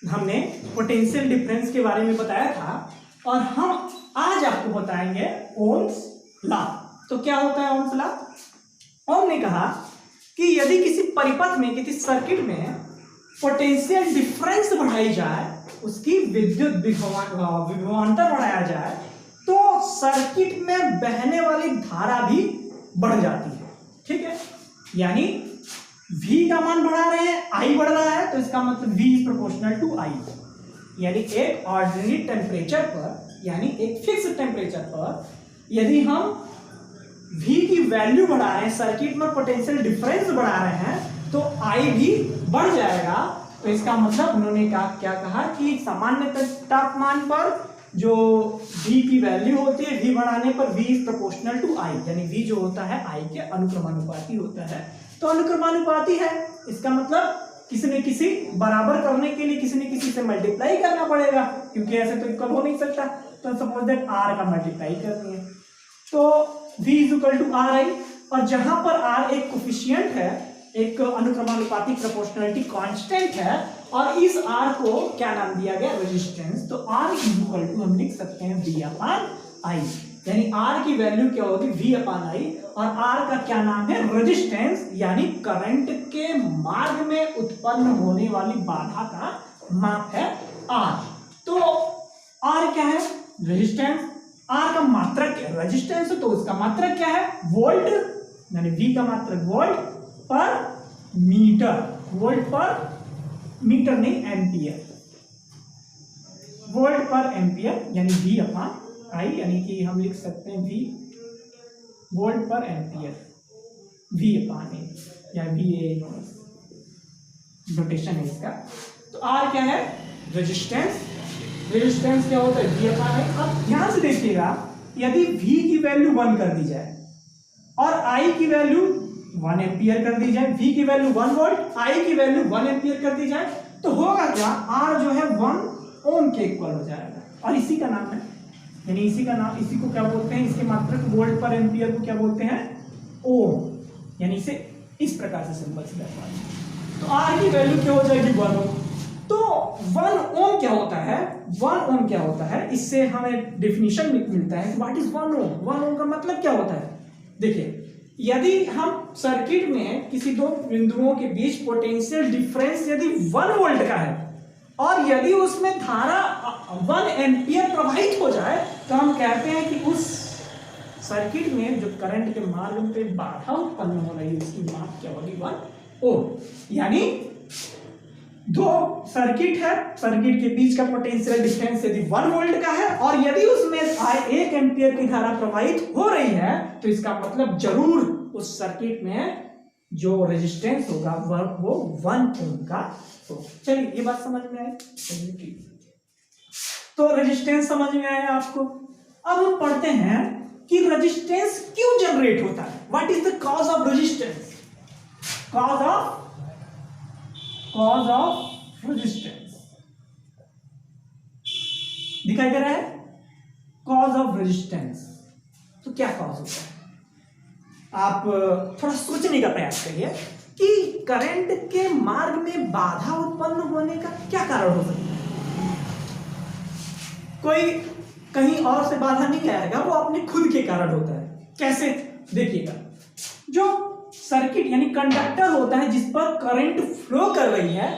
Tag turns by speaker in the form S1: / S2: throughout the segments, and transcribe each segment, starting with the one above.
S1: हमने potential difference के बारे में बताया था और हम आज आपको बताएंगे ओम्स लॉ। तो क्या होता है ओम्स लॉ? ओम ने कहा कि यदि किसी परिपथ में, किसी सर्किट में पोटेंशियल डिफरेंस बढ़ाई जाए, उसकी विद्युत विभवांतर बढ़ाया जाए, तो सर्किट में बहने वाली धारा भी बढ़ जाती है। ठीक है, यानी V का मान बढ़ा रहे हैं, I बढ़ रहा है, तो इसका मतलब V is proportional to I। यानी एक ऑर्डिनरी टेम्परेचर पर, यानी एक फिक्स टेम्परेचर पर यदि हम V की वैल्यू बढ़ा रहे हैं, सर्किट में पोटेंशियल डिफरेंस बढ़ा रहे हैं, तो I भी बढ़ जाएगा। तो इसका मतलब उन्होंने क्या कहा कि सामान्य तापमान पर जो V की वैल्यू होती है, V बढ़ाने पर V is proportional to I, यानी V जो होता है I के अनुक्रमानुपाती होता है। तो अनुक्रमानुपाती है, इसका मतलब किसी न किसी बराबर करने के लिए किसी न किसी से मल्टीप्लाई करना पड़ेगा, क्योंकि ऐसे तो इक्वल हो नहीं सकता। तो सपोज दैट R का मल्टीप्लाई करनी है, तो V is equal to RI, और जहां पर R एक कोफिशिएंट है, एक अनुक्रमानुपाती प्रोपोर्शनलिटी कांस्टेंट है, और इस R को क्या नाम दिया गया? रेजिस्टेंस। तो R इज इक्वल टू हम लिख सकते हैं V अपॉन I, यानी R की वैल्यू क्या होगी? V अपॉन I, और R का क्या नाम है? रेजिस्टेंस, यानी करंट के मार्ग में उत्पन्न होने वाली बाधा का माप है R। तो R क्या है? रेजिस्टेंस। R का मात्रक क्या है? रेजिस्टेंस, तो उसका मात्रक क्या है? वोल्ट, यानी V का मात्रक वोल्ट पर मीटर, वोल्ट पर मीटर नहीं एम्पियर, वोल्ट पर एम्पियर, यानी V अपॉन I, यानी कि हम लिख सकते हैं V वोल्ट पर एम्पियर, V अपॉन A, या VA नोटेशन है इसका। तो R क्या है? रेजिस्टेंस। रेजिस्टेंस क्या होता है? V upon A। अब ध्यान से देखिएगा, यदि V की वैल्यू 1 कर दी जाए और I की वैल्यू 1 एम्पियर कर दी जाए, V की वैल्यू 1 वोल्ट, I की वैल्यू 1 एम्पियर कर दी जाए, तो होगा क्या? R जो है 1 ओम के इक्वल हो जाएगा, और इसी का नाम है, यानी इसी का नाम, इसी को क्या बोलते हैं? इसके मात्रक वोल्ट पर एम्पियर को क्या बोलते हैं? ओम। यानी इसे इस प्रकार से सिंबल से दर्शाते हैं। तो R की वैल्यू क्या हो जाएगी? 1 ओम। तो 1 ओम क्या होता है? 1 ओम क्या होता है? इससे हमें डेफिनेशन मिलता है कि व्हाट इज 1 ओम। 1 ओम का मतलब क्या होता है? देखिए, यदि हम सर्किट में किसी दो बिंदुओं के बीच पोटेंशियल डिफरेंस यदि 1 वोल्ट का है, और यदि उसमें धारा 1 एम्पियर प्रवाहित हो जाए, तो हम कहते हैं कि उस सर्किट में जो करंट के मार्ग पे बाधा उत्पन्न हो रही है, उसकी माप क्या होगी? 1 ओम। यानी दो सर्किट है, सर्किट के बीच का पोटेंशियल डिफरेंस यदि 1 वोल्ट का है, और यदि उसमें 1 एम्पियर की धारा प्रवाहित हो रही है, तो इसका मतलब जरूर उस सर्किट में जो रेजिस्टेंस होगा वो 1 ओम का हो। चलिए, ये बात समझ में आई? चलिए ठीक, तो रेजिस्टेंस समझ में आया आपको। अब हम पढ़ते हैं कि रेजिस्टेंस क्यों जनरेट होता है। What is the cause of resistance? Cause of resistance दिखाई दे रहा है? Cause of resistance. तो क्या कॉज होता है? आप थोड़ा सोचने का प्रयास करिए कि करंट के मार्ग में बाधा उत्पन्न होने का क्या कारण हो सकता है। कोई कहीं और से बाधा नहीं आएगा, वो अपने खुद के कारण होता है। कैसे? देखिएगा, जो सर्किट यानी कंडक्टर होता है जिस पर करंट फ्लो कर रही है,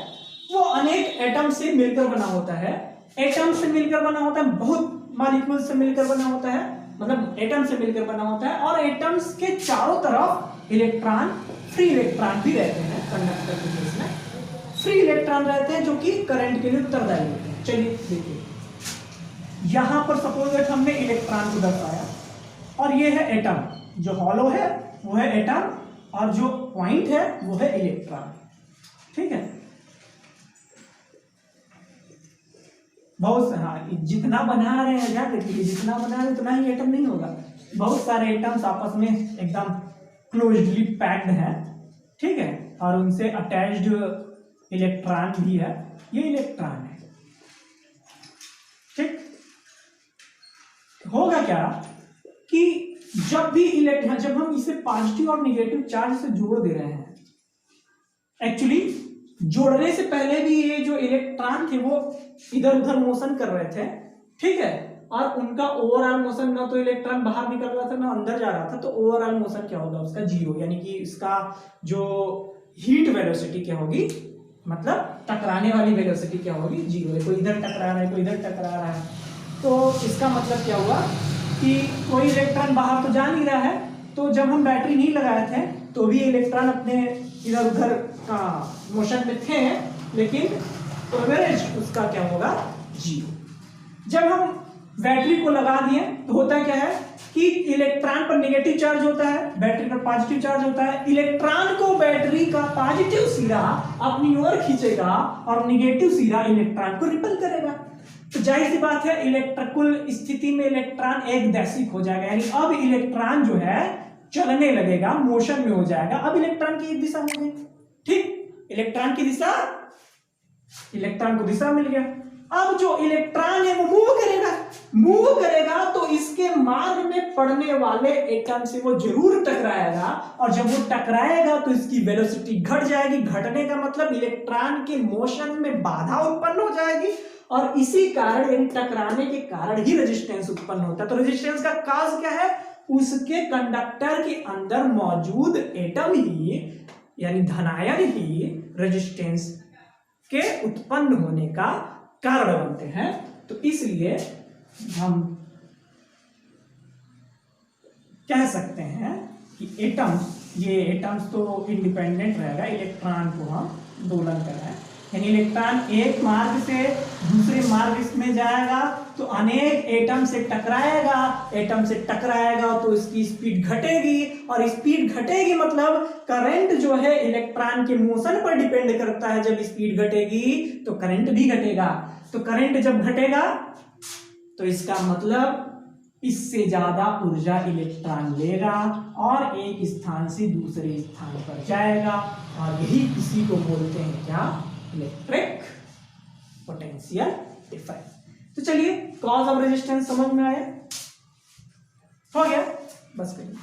S1: वो अनेक एटम से मिलकर बना होता है। एटम से मिलकर बना होता है, बहुत मॉलिक्यूल से मिलकर बना होता है, मतलब एटम से मिलकर बना होता है, और एटम्स के चारों तरफ इलेक्ट्रॉन, फ्री इलेक्ट्रॉन भी रहते हैं। कंडक्टर के केस में फ्री इलेक्ट्रॉन रहते हैं जो कि करंट के लिए उत्तरदायी होते हैं। चलिए देखिए, यहां पर सपोज दैट हमने इलेक्ट्रॉन को दर्शाया, और ये है एटम, जो हॉलो है वो है एटम, और जो पॉइंट है वो है इलेक्ट्रॉन। ठीक है, बहुत, हाँ, जितना बना रहे हैं, याद रखिए, जितना बना रहे हैं उतना ही एटम नहीं होगा। बहुत सारे एटम्स आपस में एकदम क्लोजली पैक्ड हैं, ठीक है, और उनसे अटैच्ड इलेक्ट्रॉन भी है। ये इलेक्ट्रॉन है, ठीक। होगा क्या कि जब भी इलेक्ट्रॉन, जब हम इसे पॉजिटिव और निगेटिव चार्ज से जोड़ दे रहे हैं, एक्चुअली जोड़ने से पहले भी ये जो इलेक्ट्रॉन थे वो इधर उधर मोशन कर रहे थे, ठीक है, और उनका ओवरऑल मोशन ना तो इलेक्ट्रॉन बाहर निकल रहा था ना अंदर जा रहा था, तो ओवरऑल मोशन क्या होगा उसका जीरो, यानी कि इसका जो हीट वेलोसिटी क्या होगी, मतलब टकराने वाली वेलोसिटी क्या होगी, जीरो है। कोई इधर टकरा रहा है, कोई इधर टकरा रहा है, तो इसका मतलब क्या हुआ कि कोई इलेक्ट्रॉन बाहर तो जा नहीं रहा है। तो जब हम बैटरी नहीं लगाए थे तो भी इलेक्ट्रॉन अपने इधर उधर मोशन में थे, लेकिन एवरेज उसका क्या होगा, जीरो। जब हम बैटरी को लगा दिए तो होता क्या है कि इलेक्ट्रॉन पर नेगेटिव चार्ज होता है, बैटरी पर पॉजिटिव चार्ज होता है। इलेक्ट्रॉन को बैटरी का पॉजिटिव सिरा अपनी ओर खींचेगा और नेगेटिव सिरा इलेक्ट्रॉन को रिपेल करेगा। तो जाहिर सी बात है इलेक्ट्रिकल स्थिति में इलेक्ट्रॉन एक दैशिक हो जाएगा, यानी अब इलेक्ट्रॉन जो है चलने लगेगा, मोशन में हो जाएगा। अब इलेक्ट्रॉन की एक दिशा हो गई, ठीक, इलेक्ट्रॉन की दिशा, इलेक्ट्रॉन को दिशा मिल गया। अब जो इलेक्ट्रॉन है वो मूव करेगा तो इसके मार्ग में पड़ने वाले एटम से वो जरूर टकराएगा, और जब वो टकराएगा तो इसकी वेलोसिटी घट जाएगी। घटने का मतलब इलेक्ट्रॉन के मोशन में बाधा उत्पन्न हो जाएगी, और इसी कारण यानी टकराने के कारण ही रेजिस्टेंस उत्पन्न होता है। तो रेजिस्टेंस का काज क्या है, उसके कंडक्टर के अंदर मौजूद एटम ही यानी धनायन ही रेजिस्टेंस के उत्पन्न होने का कारण बनते हैं। तो इसलिए हम कह सकते हैं कि एटम्स, ये एटम्स तो इंडिपेंडेंट रहेगा, इलेक्ट्रॉन को हम दोलन कर रहे हैं, यानी इलेक्ट्रॉन एक मार्ग से दूसरे मार्ग में जाएगा तो अनेक एटम से टकराएगा, एटम से टकराएगा तो इसकी स्पीड घटेगी, और स्पीड घटेगी मतलब करंट जो है इलेक्ट्रॉन के मोशन पर डिपेंड करता है। जब स्पीड घटेगी तो करंट भी घटेगा, तो करंट जब घटेगा तो इसका मतलब इससे ज्यादा ऊर्जा इलेक्ट्रॉन लेगा और एक स्थान से दूसरे स्थान पर जाएगा, और यही इसी को बोलते हैं क्या, इलेक्ट्रिक पोटेंशियल डिफरेंस। तो चलिए कॉज ऑफ रेजिस्टेंस समझ में आया, हो गया, बस करिए।